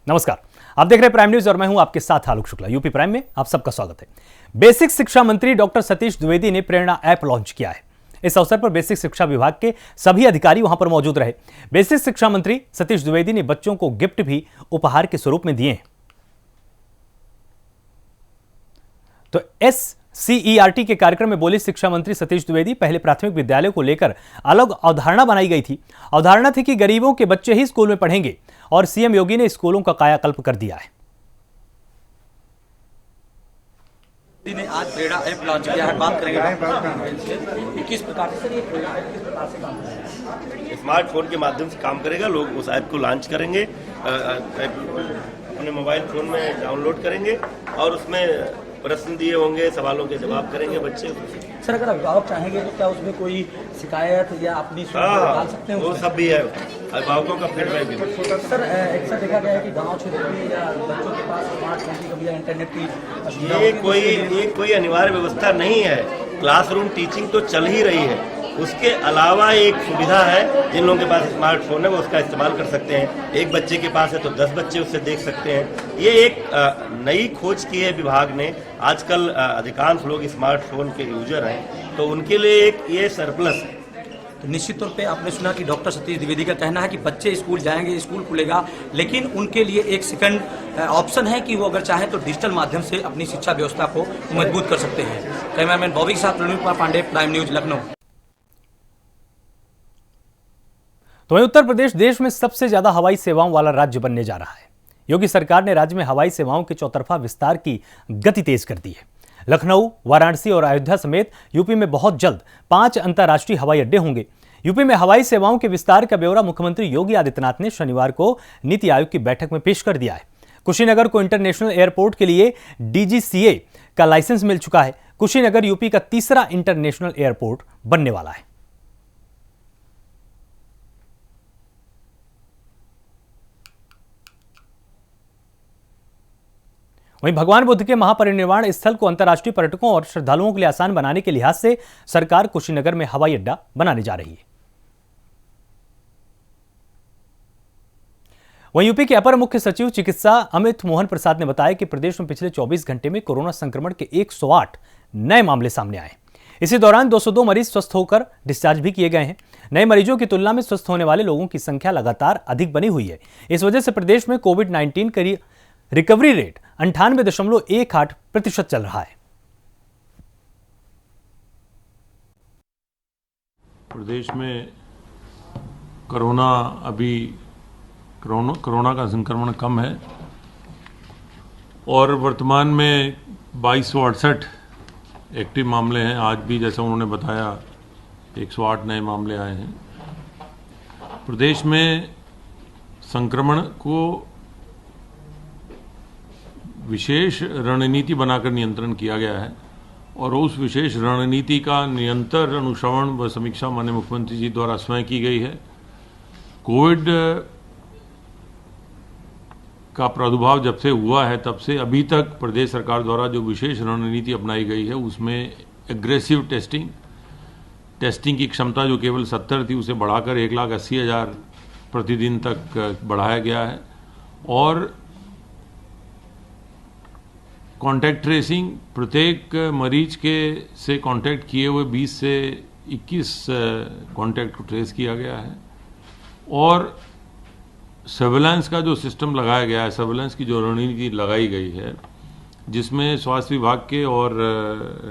नमस्कार, आप देख रहे हैं प्राइम न्यूज और मैं हूं आपके साथ आलोक शुक्ला। यूपी प्राइम में आप सबका स्वागत है। बेसिक शिक्षा मंत्री डॉक्टर सतीश द्विवेदी ने प्रेरणा ऐप लॉन्च किया है। इस अवसर पर बेसिक शिक्षा विभाग के सभी अधिकारी वहां पर मौजूद रहे। बेसिक शिक्षा मंत्री सतीश द्विवेदी ने बच्चों को गिफ्ट भी उपहार के स्वरूप में दिए हैं। तो SCERT के कार्यक्रम में बोले शिक्षा मंत्री सतीश द्विवेदी, पहले प्राथमिक विद्यालय को लेकर अलग अवधारणा बनाई गई थी। अवधारणा थी कि गरीबों के बच्चे ही स्कूल में पढ़ेंगे और सीएम योगी ने स्कूलों का कायाकल्प कर दिया है। ने आज प्रेरणा ऐप लॉन्च किया है, बात करेंगे किस प्रकार से स्मार्टफोन के माध्यम से काम करेगा। लोग उस ऐप को लॉन्च करेंगे, अपने मोबाइल फोन में डाउनलोड करेंगे और उसमें प्रश्न दिए होंगे, सवालों के जवाब करेंगे बच्चे। सर, अगर अभिभावक चाहेंगे तो क्या उसमें कोई शिकायत या अपनी डाल सकते हैं? वो सब भी है, अभिभावकों का फीडबैक भी। सर, अक्सर देखा गया है कि गांव क्षेत्र में या बच्चों के पास स्मार्टफोन की कभी या इंटरनेट की ये कोई अनिवार्य व्यवस्था नहीं है। क्लासरूम टीचिंग तो चल ही रही है, उसके अलावा एक सुविधा है, जिन लोगों के पास स्मार्टफोन है वो उसका इस्तेमाल कर सकते हैं। एक बच्चे के पास है तो 10 बच्चे उससे देख सकते हैं। ये एक नई खोज की है विभाग ने। आजकल अधिकांश लोग स्मार्टफोन के यूजर हैं, तो उनके लिए एक ये सरप्लस है। तो निश्चित तौर पे आपने सुना कि डॉक्टर सतीश द्विवेदी का कहना है कि बच्चे स्कूल जाएंगे, स्कूल खुलेगा, लेकिन उनके लिए एक सेकंड ऑप्शन है कि वो अगर चाहें तो डिजिटल माध्यम से अपनी शिक्षा व्यवस्था को मजबूत कर सकते हैं। कैमरामैन बॉबी के साथ रणवीर कुमार पांडे, प्राइम न्यूज, लखनऊ। तो वहीं उत्तर प्रदेश देश में सबसे ज्यादा हवाई सेवाओं वाला राज्य बनने जा रहा है। योगी सरकार ने राज्य में हवाई सेवाओं के चौतरफा विस्तार की गति तेज कर दी है। लखनऊ, वाराणसी और अयोध्या समेत यूपी में बहुत जल्द 5 अंतर्राष्ट्रीय हवाई अड्डे होंगे। यूपी में हवाई सेवाओं के विस्तार का ब्यौरा मुख्यमंत्री योगी आदित्यनाथ ने शनिवार को नीति आयोग की बैठक में पेश कर दिया है। कुशीनगर को इंटरनेशनल एयरपोर्ट के लिए DGCA का लाइसेंस मिल चुका है। कुशीनगर यूपी का तीसरा इंटरनेशनल एयरपोर्ट बनने वाला है। वहीं भगवान बुद्ध के महापरिनिर्वाण स्थल को अंतर्राष्ट्रीय पर्यटकों और श्रद्धालुओं के लिए आसान बनाने के लिहाज से सरकार कुशीनगर में हवाई अड्डा बनाने जा रही है। वहीं यूपी के अपर मुख्य सचिव चिकित्सा अमित मोहन प्रसाद ने बताया कि प्रदेश में पिछले 24 घंटे में कोरोना संक्रमण के 108 नए मामले सामने आए। इसी दौरान 202 मरीज स्वस्थ होकर डिस्चार्ज भी किए गए हैं। नए मरीजों की तुलना में स्वस्थ होने वाले लोगों की संख्या लगातार अधिक बनी हुई है। इस वजह से प्रदेश में कोविड-19 की रिकवरी रेट 98.18% चल रहा है। प्रदेश में कोरोना का संक्रमण कम है और वर्तमान में 2268 एक्टिव मामले हैं। आज भी जैसा उन्होंने बताया 108 नए मामले आए हैं। प्रदेश में संक्रमण को विशेष रणनीति बनाकर नियंत्रण किया गया है और उस विशेष रणनीति का निरंतर अनुश्रवण व समीक्षा माननीय मुख्यमंत्री जी द्वारा स्वयं की गई है। कोविड का प्रादुर्भाव जब से हुआ है तब से अभी तक प्रदेश सरकार द्वारा जो विशेष रणनीति अपनाई गई है उसमें एग्रेसिव टेस्टिंग की क्षमता जो केवल 70 थी उसे बढ़ाकर 1,80,000 प्रतिदिन तक बढ़ाया गया है और कॉन्टैक्ट ट्रेसिंग, प्रत्येक मरीज के से कॉन्टैक्ट किए हुए 20 से 21 कॉन्टैक्ट को ट्रेस किया गया है और सर्वेलेंस का जो सिस्टम लगाया गया है, सर्वेलेंस की जो रणनीति लगाई गई है, जिसमें स्वास्थ्य विभाग के और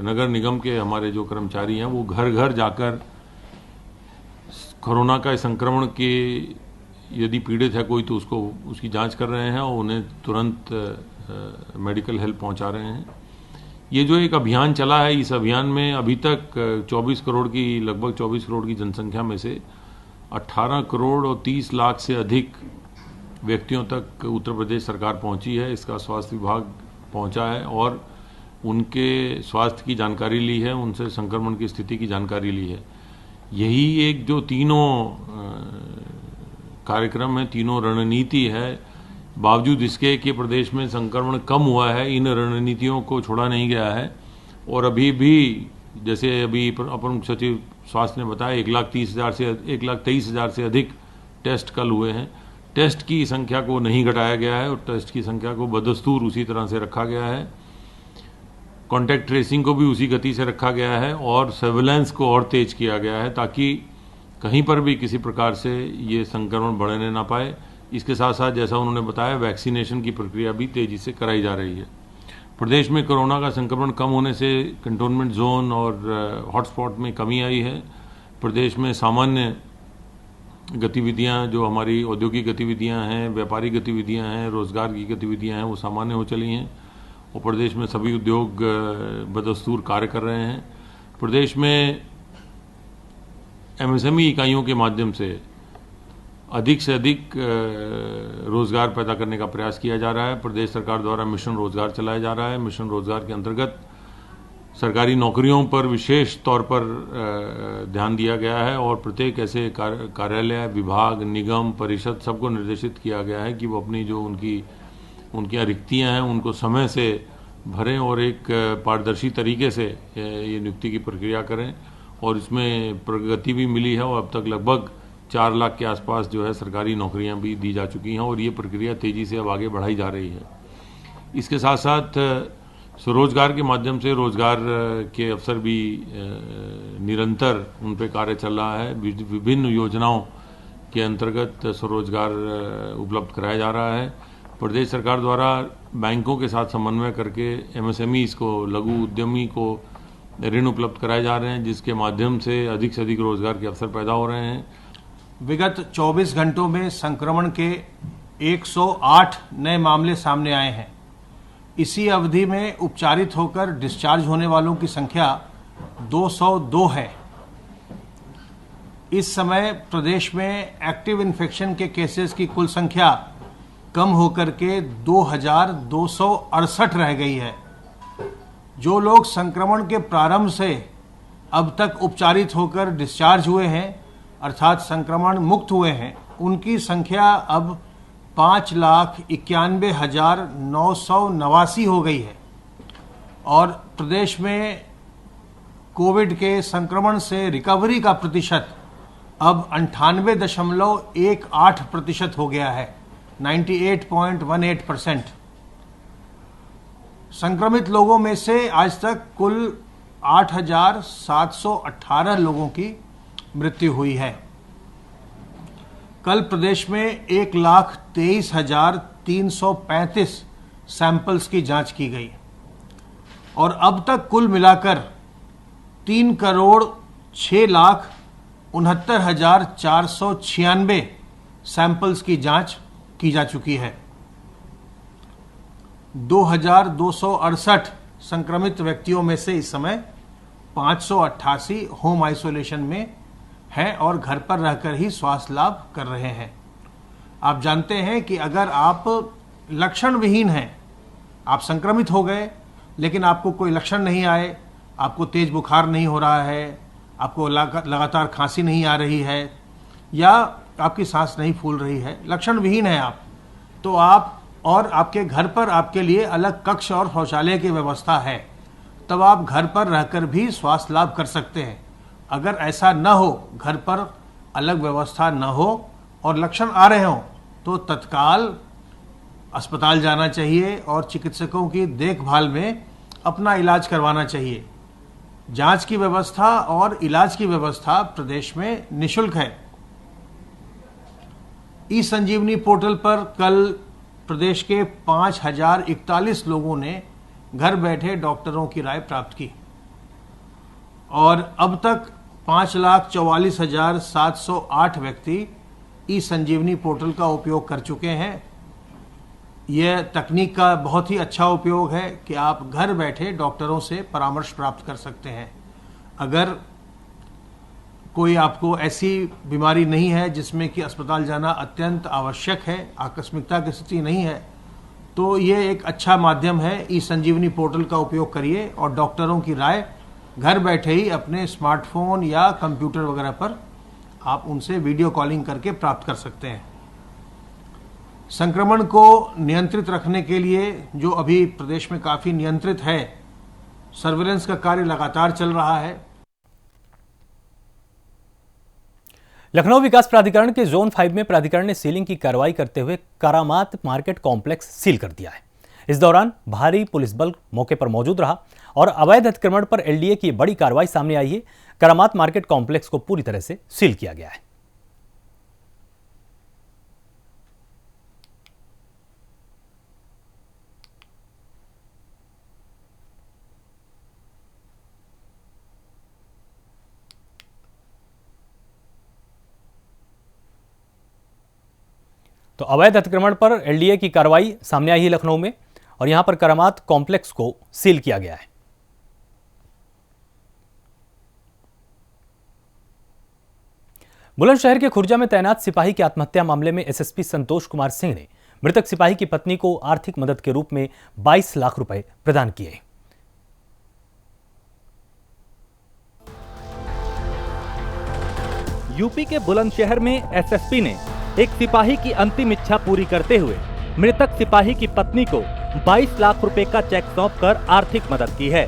नगर निगम के हमारे जो कर्मचारी हैं वो घर घर जाकर कोरोना का संक्रमण के यदि पीड़ित है कोई तो उसकी जांच कर रहे हैं और उन्हें तुरंत मेडिकल हेल्प पहुंचा रहे हैं। ये जो एक अभियान चला है, इस अभियान में अभी तक लगभग 24 करोड़ की जनसंख्या में से 18 करोड़ और 30 लाख से अधिक व्यक्तियों तक उत्तर प्रदेश सरकार पहुंची है। इसका स्वास्थ्य विभाग पहुंचा है और उनके स्वास्थ्य की जानकारी ली है, उनसे संक्रमण की स्थिति की जानकारी ली है। यही एक जो तीनों कार्यक्रम है, तीनों रणनीति है, बावजूद इसके कि प्रदेश में संक्रमण कम हुआ है, इन रणनीतियों को छोड़ा नहीं गया है और अभी भी जैसे अभी अपर मुख्य सचिव स्वास्थ्य ने बताया 1,23,000 से अधिक टेस्ट कल हुए हैं। टेस्ट की संख्या को नहीं घटाया गया है और टेस्ट की संख्या को बदस्तूर उसी तरह से रखा गया है। कॉन्टैक्ट ट्रेसिंग को भी उसी गति से रखा गया है और सर्विलांस को और तेज किया गया है ताकि कहीं पर भी किसी प्रकार से ये संक्रमण बढ़ने ना पाए। इसके साथ साथ जैसा उन्होंने बताया, वैक्सीनेशन की प्रक्रिया भी तेजी से कराई जा रही है। प्रदेश में कोरोना का संक्रमण कम होने से कंटोनमेंट जोन और हॉटस्पॉट में कमी आई है। प्रदेश में सामान्य गतिविधियां, जो हमारी औद्योगिक गतिविधियां हैं, व्यापारिक गतिविधियां हैं, रोजगार की गतिविधियां हैं, वो सामान्य हो चली हैं और प्रदेश में सभी उद्योग बदस्तूर कार्य कर रहे हैं। प्रदेश में एमएसएमई इकाइयों के माध्यम से अधिक रोजगार पैदा करने का प्रयास किया जा रहा है। प्रदेश सरकार द्वारा मिशन रोजगार चलाया जा रहा है। मिशन रोजगार के अंतर्गत सरकारी नौकरियों पर विशेष तौर पर ध्यान दिया गया है और प्रत्येक ऐसे कार्यालय, विभाग, निगम, परिषद सबको निर्देशित किया गया है कि वो अपनी जो उनकी रिक्तियां हैं उनको समय से भरें और एक पारदर्शी तरीके से ये नियुक्ति की प्रक्रिया करें। और इसमें प्रगति भी मिली है और अब तक लगभग 4 लाख के आसपास जो है सरकारी नौकरियां भी दी जा चुकी हैं और ये प्रक्रिया तेजी से अब आगे बढ़ाई जा रही है। इसके साथ साथ स्वरोजगार के माध्यम से रोजगार के अवसर भी निरंतर उन पर कार्य चल रहा है। विभिन्न योजनाओं के अंतर्गत स्वरोजगार उपलब्ध कराया जा रहा है। प्रदेश सरकार द्वारा बैंकों के साथ समन्वय करके एमएसएमईज को, लघु उद्यमी को ऋण उपलब्ध कराए जा रहे हैं, जिसके माध्यम से अधिक रोजगार के अवसर पैदा हो रहे हैं। विगत 24 घंटों में संक्रमण के 108 नए मामले सामने आए हैं। इसी अवधि में उपचारित होकर डिस्चार्ज होने वालों की संख्या 202 है। इस समय प्रदेश में एक्टिव इन्फेक्शन के केसेस की कुल संख्या कम होकर के 2268 रह गई है। जो लोग संक्रमण के प्रारंभ से अब तक उपचारित होकर डिस्चार्ज हुए हैं, अर्थात संक्रमण मुक्त हुए हैं, उनकी संख्या अब 5,91,989 हो गई है और प्रदेश में कोविड के संक्रमण से रिकवरी का प्रतिशत अब 98.18% हो गया है, 98.18%। संक्रमित लोगों में से आज तक कुल 8,718 लोगों की मृत्यु हुई है। कल प्रदेश में 1,23,335 सैंपल्स की जांच की गई और अब तक कुल मिलाकर 3,06,69,496 सैंपल्स की जांच की जा चुकी है। 2,268 संक्रमित व्यक्तियों में से इस समय 588 होम आइसोलेशन में हैं और घर पर रहकर ही स्वास्थ्य लाभ कर रहे हैं। आप जानते हैं कि अगर आप लक्षण विहीन हैं, आप संक्रमित हो गए लेकिन आपको कोई लक्षण नहीं आए, आपको तेज बुखार नहीं हो रहा है, आपको लगातार खांसी नहीं आ रही है या आपकी सांस नहीं फूल रही है, लक्षण विहीन है आप, तो आप और आपके घर पर आपके लिए अलग कक्ष और शौचालय की व्यवस्था है, तब आप घर पर रहकर भी स्वास्थ्य लाभ कर सकते हैं। अगर ऐसा न हो, घर पर अलग व्यवस्था न हो और लक्षण आ रहे हों, तो तत्काल अस्पताल जाना चाहिए और चिकित्सकों की देखभाल में अपना इलाज करवाना चाहिए। जांच की व्यवस्था और इलाज की व्यवस्था प्रदेश में निःशुल्क है। ई संजीवनी पोर्टल पर कल प्रदेश के 5,041 लोगों ने घर बैठे डॉक्टरों की राय प्राप्त की और अब तक 5,44,708 व्यक्ति ई संजीवनी पोर्टल का उपयोग कर चुके हैं। यह तकनीक का बहुत ही अच्छा उपयोग है कि आप घर बैठे डॉक्टरों से परामर्श प्राप्त कर सकते हैं। अगर कोई आपको ऐसी बीमारी नहीं है जिसमें कि अस्पताल जाना अत्यंत आवश्यक है, आकस्मिकता की स्थिति नहीं है, तो ये एक अच्छा माध्यम है। ई संजीवनी पोर्टल का उपयोग करिए और डॉक्टरों की राय घर बैठे ही अपने स्मार्टफोन या कंप्यूटर वगैरह पर आप उनसे वीडियो कॉलिंग करके प्राप्त कर सकते हैं। संक्रमण को नियंत्रित रखने के लिए जो अभी प्रदेश में काफ़ी नियंत्रित है, सर्विलेंस का कार्य लगातार चल रहा है। लखनऊ विकास प्राधिकरण के जोन 5 में प्राधिकरण ने सीलिंग की कार्रवाई करते हुए करामात मार्केट कॉम्प्लेक्स सील कर दिया है। इस दौरान भारी पुलिस बल मौके पर मौजूद रहा और अवैध अतिक्रमण पर एलडीए की बड़ी कार्रवाई सामने आई है। करामात मार्केट कॉम्प्लेक्स को पूरी तरह से सील किया गया है। तो अवैध अतिक्रमण पर एलडीए की कार्रवाई सामने आई है लखनऊ में और यहां पर करामात कॉम्प्लेक्स को सील किया गया है। बुलंदशहर के खुर्जा में तैनात सिपाही की आत्महत्या मामले में एसएसपी संतोष कुमार सिंह ने मृतक सिपाही की पत्नी को आर्थिक मदद के रूप में 22 लाख रुपए प्रदान किए। यूपी के बुलंदशहर में एसएसपी ने एक सिपाही की अंतिम इच्छा पूरी करते हुए मृतक सिपाही की पत्नी को 22 लाख रुपए का चेक सौंपकर आर्थिक मदद की है।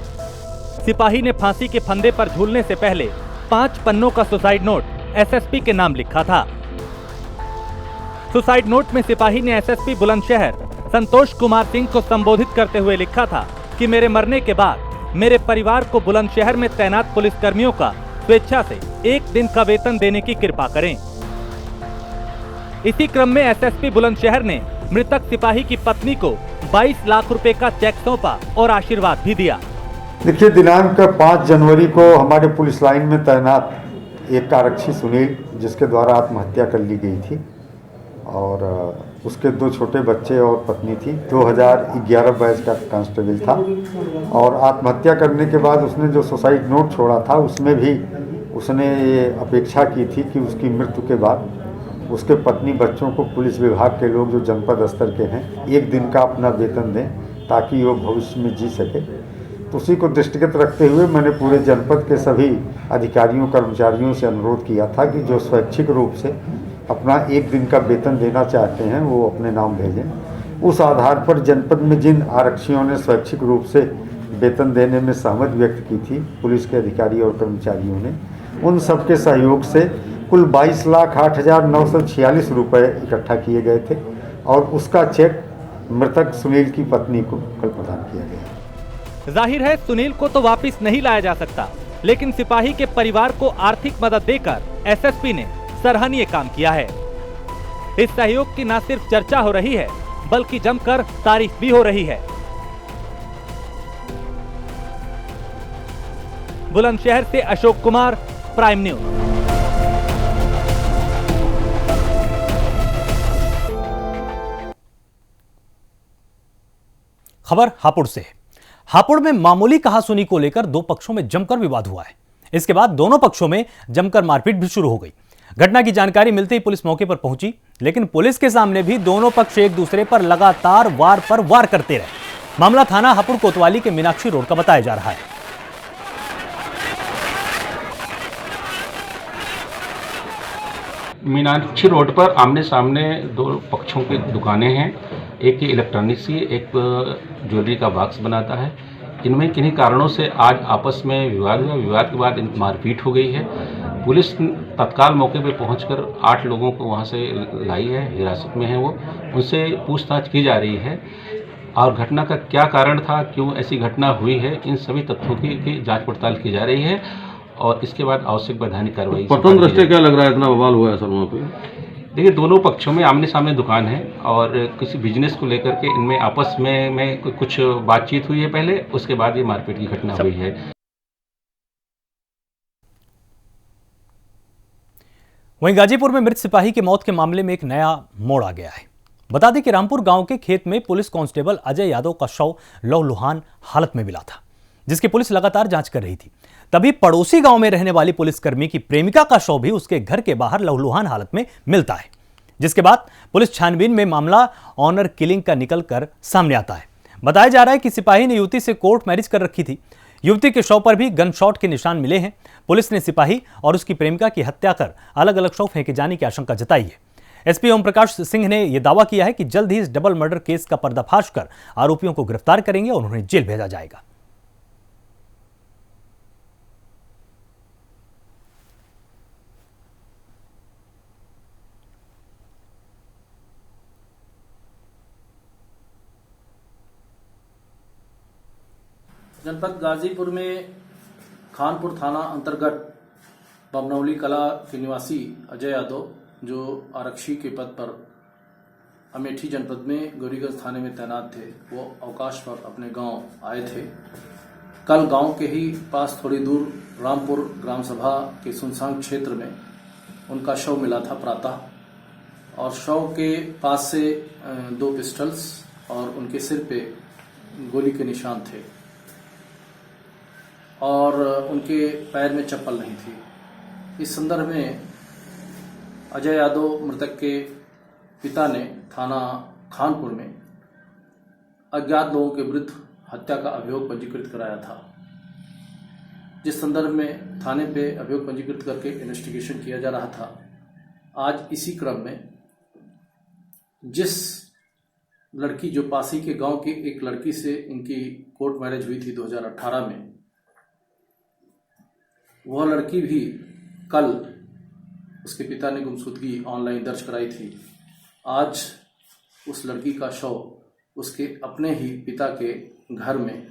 सिपाही ने फांसी के फंदे पर झूलने से पहले 5 पन्नों का सुसाइड नोट एसएसपी के नाम लिखा था। सुसाइड नोट में सिपाही ने एसएसपी बुलंदशहर संतोष कुमार सिंह को संबोधित करते हुए लिखा था कि मेरे मरने के बाद मेरे परिवार को बुलंदशहर में तैनात पुलिसकर्मियों का स्वेच्छा से 1 दिन का वेतन देने की कृपा करें। इसी क्रम में एसएसपी बुलंदशहर ने मृतक सिपाही की पत्नी को 22 लाख रुपए का चेक सौंपा और आशीर्वाद भी दिया। देखिए, दिनांक 5 जनवरी को हमारे पुलिस लाइन में तैनात एक आरक्षी सुनील, जिसके द्वारा आत्महत्या कर ली गई थी और उसके 2 छोटे बच्चे और पत्नी थी। 2011 बैच का कांस्टेबल था और आत्महत्या करने के बाद उसने जो सुसाइड नोट छोड़ा था उसमें भी उसने ये अपेक्षा की थी कि उसकी मृत्यु के बाद उसके पत्नी बच्चों को पुलिस विभाग के लोग जो जनपद स्तर के हैं 1 दिन का अपना वेतन दें ताकि वो भविष्य में जी सके। तो उसी को दृष्टिगत रखते हुए मैंने पूरे जनपद के सभी अधिकारियों कर्मचारियों से अनुरोध किया था कि जो स्वैच्छिक रूप से अपना 1 दिन का वेतन देना चाहते हैं वो अपने नाम भेजें। उस आधार पर जनपद में जिन आरक्षियों ने स्वैच्छिक रूप से वेतन देने में सहमति व्यक्त की थी पुलिस के अधिकारी और कर्मचारियों ने, उन सबके सहयोग से कुल 22,08,946 रुपये इकट्ठा किए गए थे और उसका चेक मृतक सुनील की पत्नी को कल प्रदान किया गया। जाहिर है सुनील को तो वापस नहीं लाया जा सकता, लेकिन सिपाही के परिवार को आर्थिक मदद देकर एसएसपी ने सराहनीय काम किया है। इस सहयोग की न सिर्फ चर्चा हो रही है बल्कि जमकर तारीफ भी हो रही है। बुलंदशहर से अशोक कुमार, प्राइम न्यूज। खबर हापुड़ से है। हापुड़ में मामूली कहासुनी को लेकर 2 पक्षों में जमकर विवाद हुआ है। इसके बाद दोनों पक्षों में जमकर मारपीट भी शुरू हो गई। घटना की जानकारी मिलते ही पुलिस मौके पर पहुंची, लेकिन पुलिस के सामने भी दोनों पक्ष एक दूसरे पर लगातार वार पर वार करते रहे। मामला थाना हापुड़ कोतवाली के मीनाक्षी रोड का बताया जा रहा है। मीनाक्षी रोड पर आमने सामने 2 पक्षों की दुकानें हैं। एक इलेक्ट्रॉनिक्स की, एक ज्वेलरी का बॉक्स बनाता है। इनमें किन्हीं कारणों से आज आपस में विवाद हुआ। विवाद के बाद मारपीट हो गई है। पुलिस तत्काल मौके पर पहुंचकर 8 लोगों को वहां से लाई है, हिरासत में है वो। उनसे पूछताछ की जा रही है और घटना का क्या कारण था, क्यों ऐसी घटना हुई है, इन सभी तथ्यों की जांच पड़ताल की जा रही है और इसके बाद आवश्यक वैधानिक कार्रवाई। प्रथम दृष्टया क्या लग रहा है इतना बवाल हुआ है सर वहाँ पे? देखिए, दोनों पक्षों में आमने सामने दुकान है और किसी बिजनेस को लेकर के इनमें आपस में कुछ बातचीत हुई है पहले, उसके बाद ये मारपीट की घटना हुई है। वहीं गाजीपुर में मृत सिपाही की मौत के मामले में एक नया मोड़ आ गया है। बता दें कि रामपुर गांव के खेत में पुलिस कांस्टेबल अजय यादव का शव लहूलुहान हालत में मिला था, जिसकी पुलिस लगातार जांच कर रही थी। तभी पड़ोसी गांव में रहने वाली पुलिसकर्मी की प्रेमिका का शव भी उसके घर के बाहर लहूलुहान हालत में मिलता है, जिसके बाद पुलिस छानबीन में मामला ऑनर किलिंग का निकलकर सामने आता है। बताया जा रहा है कि सिपाही ने युवती से कोर्ट मैरिज कर रखी थी। युवती के शव पर भी गन शॉट के निशान मिले हैं। पुलिस ने सिपाही और उसकी प्रेमिका की हत्या कर अलग अलग शव फेंके जाने की आशंका जताई है। एसपी ओम प्रकाश सिंह ने यह दावा किया है कि जल्द ही इस डबल मर्डर केस का पर्दाफाश कर आरोपियों को गिरफ्तार करेंगे और उन्हें जेल भेजा जाएगा। जनपद गाजीपुर में खानपुर थाना अंतर्गत बमनौली कला के निवासी अजय यादव, जो आरक्षी के पद पर अमेठी जनपद में गौरीगंज थाने में तैनात थे, वो अवकाश पर अपने गांव आए थे। कल गांव के ही पास थोड़ी दूर रामपुर ग्राम सभा के सुनसान क्षेत्र में उनका शव मिला था प्रातः, और शव के पास से 2 पिस्टल्स और उनके सिर पे गोली के निशान थे और उनके पैर में चप्पल नहीं थी। इस संदर्भ में अजय यादव मृतक के पिता ने थाना खानपुर में अज्ञात लोगों के विरुद्ध हत्या का अभियोग पंजीकृत कराया था, जिस संदर्भ में थाने पे अभियोग पंजीकृत करके इन्वेस्टिगेशन किया जा रहा था। आज इसी क्रम में जिस लड़की, जो पासी के गांव की एक लड़की से इनकी कोर्ट मैरिज हुई थी 2018 में, वह लड़की भी कल उसके पिता ने गुमशुदगी ऑनलाइन दर्ज कराई थी। आज उस लड़की का शव उसके अपने ही पिता के घर में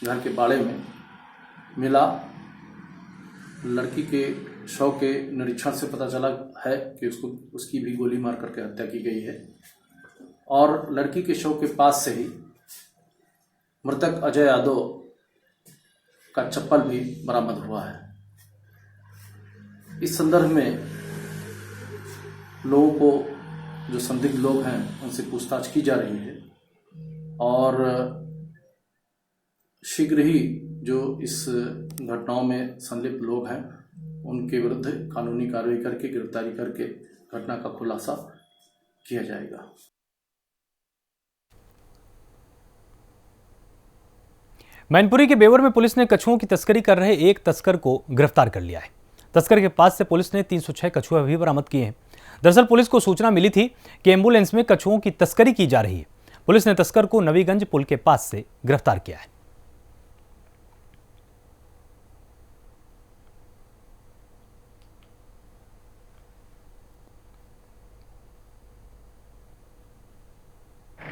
घर के बाड़े में मिला। लड़की के शव के निरीक्षण से पता चला है कि उसकी भी गोली मार करके हत्या की गई है, और लड़की के शव के पास से ही मृतक अजय यादव का चप्पल भी बरामद हुआ है। इस संदर्भ में लोगों को, जो संदिग्ध लोग हैं, उनसे पूछताछ की जा रही है और शीघ्र ही जो इस घटनाओं में संलिप्त लोग हैं उनके विरुद्ध कानूनी कार्रवाई करके, गिरफ्तारी करके घटना का खुलासा किया जाएगा। मैनपुरी के बेवर में पुलिस ने कछुओं की तस्करी कर रहे एक तस्कर को गिरफ्तार कर लिया है। तस्कर के पास से पुलिस ने 306 कछुआ भी बरामद किए हैं। दरअसल पुलिस को सूचना मिली थी कि एम्बुलेंस में कछुओं की तस्करी की जा रही है। पुलिस ने तस्कर को नवीगंज पुल के पास से गिरफ्तार किया है।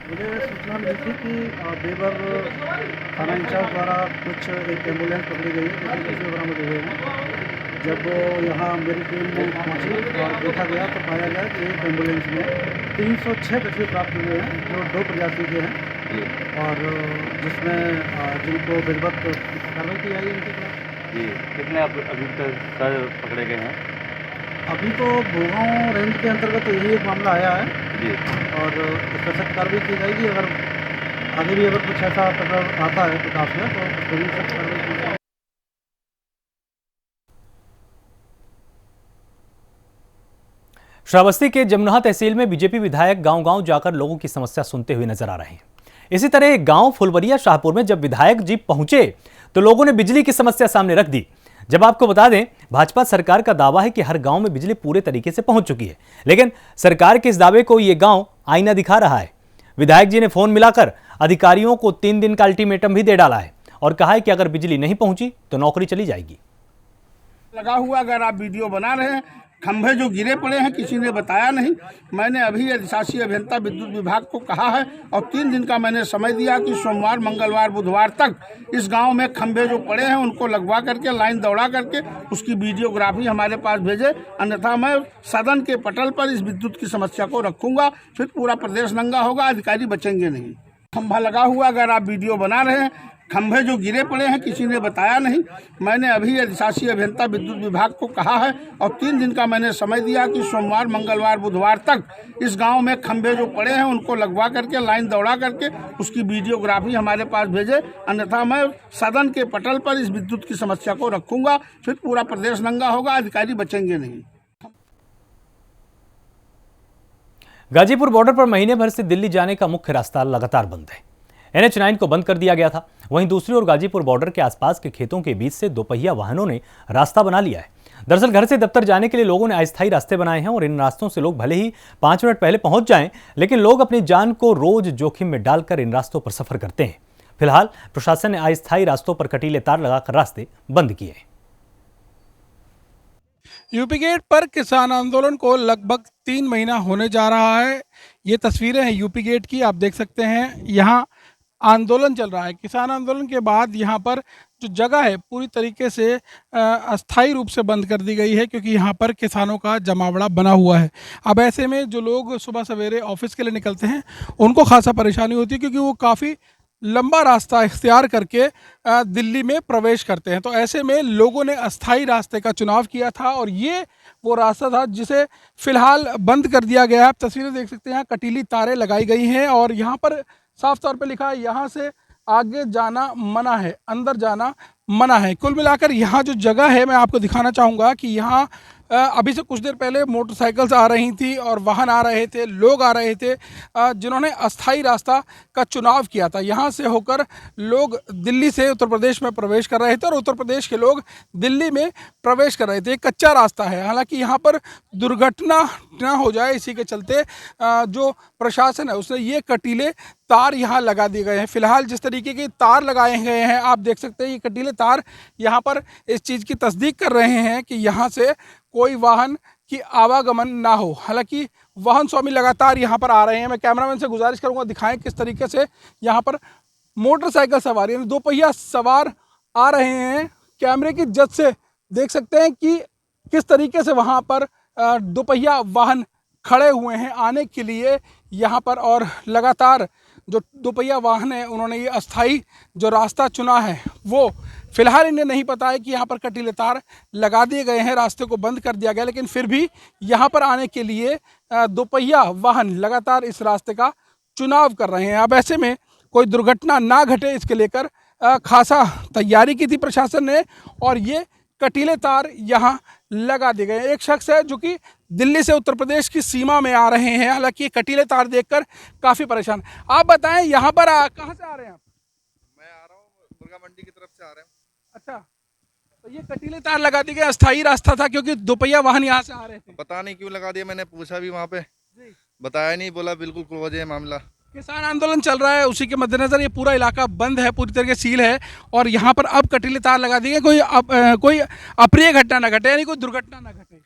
मुझे सूचना मिली थी कि बेवर थाना इंचार्ज द्वारा कुछ एक एम्बुलेंस पकड़ी गई है, जिसमें कछुए बरामद हुए हैं। जब यहाँ मेरी टीम पहुंची और देखा गया तो पाया गया कि एक एम्बुलेंस में 306 कछुए प्राप्त हुए हैं, जो 2 प्रजाति के हैं और जिसमें जिनको विधिवत कार्रवाई की गई है इनके खिलाफ। जी, कितने अभी तक सर पकड़े गए हैं? अभी तो भोगांव रेंज के अंतर्गत यही एक मामला आया है जी, और इस पर सख्त कार्रवाई की जाएगी। अगर आगे भी अगर कुछ ऐसा आता है प्रकाश में तो उस पर भी सख्त कार्रवाई की जाएगी। श्रावस्ती के जमुना तहसील में बीजेपी विधायक गांव-गांव जाकर लोगों की समस्या सुनते हुए नजर आ रहे हैं। इसी तरह एक गांव फुलवरिया शाहपुर में जब विधायक जी पहुंचे तो लोगों ने बिजली की समस्या सामने रख दी। जब आपको बता दें, भाजपा सरकार का दावा है कि हर गांव में बिजली पूरे तरीके से पहुंच चुकी है, लेकिन सरकार के इस दावे को ये गांव आईना दिखा रहा है। विधायक जी ने फोन मिलाकर अधिकारियों को 3 दिन का अल्टीमेटम भी दे डाला है और कहा है कि अगर बिजली नहीं पहुंची तो नौकरी चली जाएगी। लगा हुआ, अगर आप वीडियो बना रहे हैं, खंभे जो गिरे पड़े हैं किसी ने बताया नहीं। मैंने अभी अधिशासी अभियंता विद्युत विभाग को कहा है और 3 दिन का मैंने समय दिया कि सोमवार, मंगलवार, बुधवार तक इस गांव में खंभे जो पड़े हैं उनको लगवा करके, लाइन दौड़ा करके उसकी वीडियोग्राफी हमारे पास भेजे, अन्यथा मैं सदन के पटल पर इस विद्युत की समस्या को रखूंगा। फिर पूरा प्रदेश नंगा होगा, अधिकारी बचेंगे नहीं। खंभा लगा हुआ, अगर आप वीडियो बना रहे हैं, खंभे जो गिरे पड़े हैं किसी ने बताया नहीं। मैंने अभी अधिशासी अभियंता विद्युत विभाग को कहा है और 3 दिन का मैंने समय दिया कि सोमवार, मंगलवार, बुधवार तक इस गांव में खंभे जो पड़े हैं उनको लगवा करके, लाइन दौड़ा करके उसकी वीडियोग्राफी हमारे पास भेजे, अन्यथा मैं सदन के पटल पर इस विद्युत की समस्या को रखूंगा। फिर पूरा प्रदेश नंगा होगा, अधिकारी बचेंगे नहीं। गाजीपुर बॉर्डर पर महीने भर से दिल्ली जाने का मुख्य रास्ता लगातार बंद है। NH 9 को बंद कर दिया गया था। वहीं दूसरी ओर गाजीपुर बॉर्डर के आसपास के खेतों के बीच से 2 पहिया वाहनों ने रास्ता बना लिया है। दरअसल घर से दफ्तर जाने के लिए लोगों ने अस्थायी रास्ते बनाए हैं और इन रास्तों से लोग भले ही 5 मिनट पहले पहुंच जाएं, लेकिन लोग अपनी जान को रोज जोखिम में डालकर इन रास्तों पर सफर करते हैं। फिलहाल प्रशासन ने अस्थायी रास्तों पर कटीले तार लगाकर रास्ते बंद किए हैं। यूपी गेट पर किसान आंदोलन को लगभग 3 महीना होने जा रहा है। ये तस्वीरें हैं यूपी गेट की, आप देख सकते हैं। यहाँ आंदोलन चल रहा है। किसान आंदोलन के बाद यहाँ पर जो जगह है पूरी तरीके से अस्थायी रूप से बंद कर दी गई है, क्योंकि यहाँ पर किसानों का जमावड़ा बना हुआ है। अब ऐसे में जो लोग सुबह सवेरे ऑफिस के लिए निकलते हैं उनको खासा परेशानी होती है, क्योंकि वो काफ़ी लंबा रास्ता इख्तियार करके दिल्ली में प्रवेश करते हैं। तो ऐसे में लोगों ने अस्थाई रास्ते का चुनाव किया था और ये वो रास्ता था जिसे फिलहाल बंद कर दिया गया है। आप तस्वीरें देख सकते हैं, यहाँ कटीली तारें लगाई गई हैं और यहाँ पर साफ तौर पे लिखा है यहाँ से आगे जाना मना है, अंदर जाना मना है। कुल मिलाकर यहाँ जो जगह है मैं आपको दिखाना चाहूँगा कि यहाँ अभी से कुछ देर पहले मोटरसाइकिल्स आ रही थी और वाहन आ रहे थे, लोग आ रहे थे जिन्होंने अस्थाई रास्ता का चुनाव किया था। यहाँ से होकर लोग दिल्ली से उत्तर प्रदेश में प्रवेश कर रहे थे और उत्तर प्रदेश के लोग दिल्ली में प्रवेश कर रहे थे। एक कच्चा रास्ता है, हालांकि यहाँ पर दुर्घटना ना हो जाए इसी के चलते जो प्रशासन है उसने ये कटीले तार यहाँ लगा दिए गए हैं। फिलहाल जिस तरीके के तार लगाए गए हैं आप देख सकते हैं, ये कटीले तार यहाँ पर इस चीज़ की तस्दीक कर रहे हैं कि यहाँ से कोई वाहन की आवागमन ना हो। हालांकि वाहन स्वामी लगातार यहाँ पर आ रहे हैं। मैं कैमरामैन से गुजारिश करूँगा दिखाएं किस तरीके से यहाँ पर मोटरसाइकिल सवार यानी 2 पहिया सवार आ रहे हैं। कैमरे की जद से देख सकते हैं कि किस तरीके से वहाँ पर 2 पहिया वाहन खड़े हुए हैं आने के लिए यहाँ पर, और लगातार जो 2 पहिया वाहन है उन्होंने ये अस्थाई जो रास्ता चुना है वो फिलहाल इन्हें नहीं पता है कि यहाँ पर कटीले तार लगा दिए गए हैं, रास्ते को बंद कर दिया गया, लेकिन फिर भी यहाँ पर आने के लिए 2 पहिया वाहन लगातार इस रास्ते का चुनाव कर रहे हैं। अब ऐसे में कोई दुर्घटना ना घटे इसके लेकर खासा तैयारी की थी प्रशासन ने और ये कटीले तार यहाँ लगा दिए गए। एक शख्स है जो कि दिल्ली से उत्तर प्रदेश की सीमा में आ रहे हैं, हालांकि ये कटीले तार देखकर काफ़ी परेशान। आप बताएं यहाँ पर कहाँ से आ रहे हैं आप? मैं आ रहा हूँ मुर्गा मंडी की तरफ से आ रहे हैं। अच्छा, तो ये कटीले तार लगा दिए गए, अस्थाई रास्ता था क्योंकि 2 पहिया वाहन यहाँ से आ रहे थे। पता नहीं क्यों लगा दिया, मैंने पूछा भी वहाँ पे, बताया नहीं, बोला बिल्कुल क्लोज है मामला। किसान आंदोलन चल रहा है, उसी के मद्देनजर ये पूरा इलाका बंद है, पूरी तरीके से सील है और यहाँ पर अब कटीले तार लगा दिए गए। कोई अप्रिय घटना ना घटे, यानी कोई दुर्घटना ना घटे।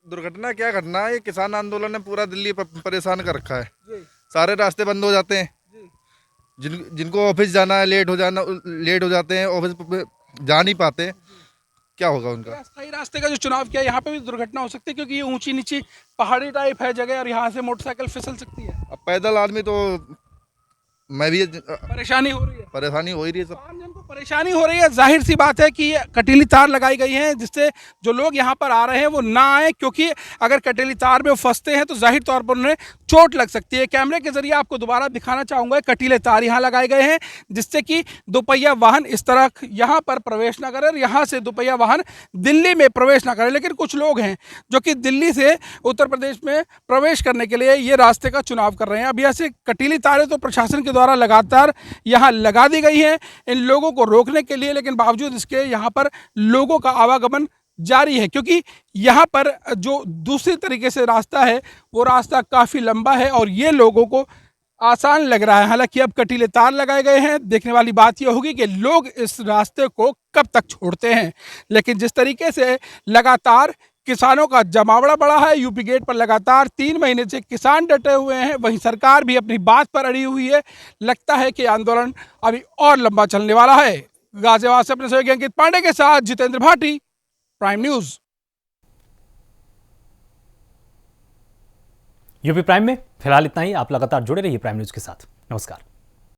दुर्घटना क्या घटना है, ये किसान आंदोलन ने पूरा दिल्ली परेशान कर रखा है। सारे रास्ते बंद हो जाते हैं, जिनको ऑफिस जाना है लेट हो जाते हैं, ऑफिस जा नहीं पाते, क्या होगा उनका। अस्थाई रास्ते का जो चुनाव किया यहाँ पे भी दुर्घटना हो सकती है क्योंकि ये ऊंची नीची पहाड़ी टाइप है जगह और यहाँ से मोटरसाइकिल फिसल सकती है। अब पैदल आदमी तो मैं भी परेशानी हो रही है, परेशानी हो ही रही है, सब आम जन को परेशानी हो रही है। जाहिर सी बात है कि कटीली तार लगाई गई हैं जिससे जो लोग यहाँ पर आ रहे हैं वो ना आए, क्योंकि अगर कटीली तार में फंसते हैं तो जाहिर तौर पर उन्हें चोट लग सकती है। कैमरे के जरिए आपको दोबारा दिखाना चाहूँगा, कटीले तार यहाँ लगाए गए हैं जिससे कि 2 पहिया वाहन इस तरह यहाँ पर प्रवेश ना करें और यहाँ से 2 पहिया वाहन दिल्ली में प्रवेश ना करें। लेकिन कुछ लोग हैं जो कि दिल्ली से उत्तर प्रदेश में प्रवेश करने के लिए ये रास्ते का चुनाव कर रहे हैं। अब ऐसे कटीली तारें तो प्रशासन के द्वारा लगातार यहाँ लगा दी गई हैं इन लोगों को रोकने के लिए, लेकिन बावजूद इसके यहाँ पर लोगों का आवागमन जारी है क्योंकि यहाँ पर जो दूसरी तरीके से रास्ता है वो रास्ता काफ़ी लंबा है और ये लोगों को आसान लग रहा है। हालांकि अब कटीले तार लगाए गए हैं, देखने वाली बात यह होगी कि लोग इस रास्ते को कब तक छोड़ते हैं। लेकिन जिस तरीके से लगातार किसानों का जमावड़ा बढ़ा है, यूपी गेट पर लगातार 3 महीने से किसान डटे हुए हैं, वहीं सरकार भी अपनी बात पर अड़ी हुई है। लगता है कि आंदोलन अभी और लंबा चलने वाला है। गाजियाबाद से अपने सहयोगी अंकित पांडे के साथ Jitendra Bhati, prime news. UP prime में फिलहाल इतना ही। आप लगातार जुड़े रहिए प्राइम न्यूज के साथ। नमस्कार।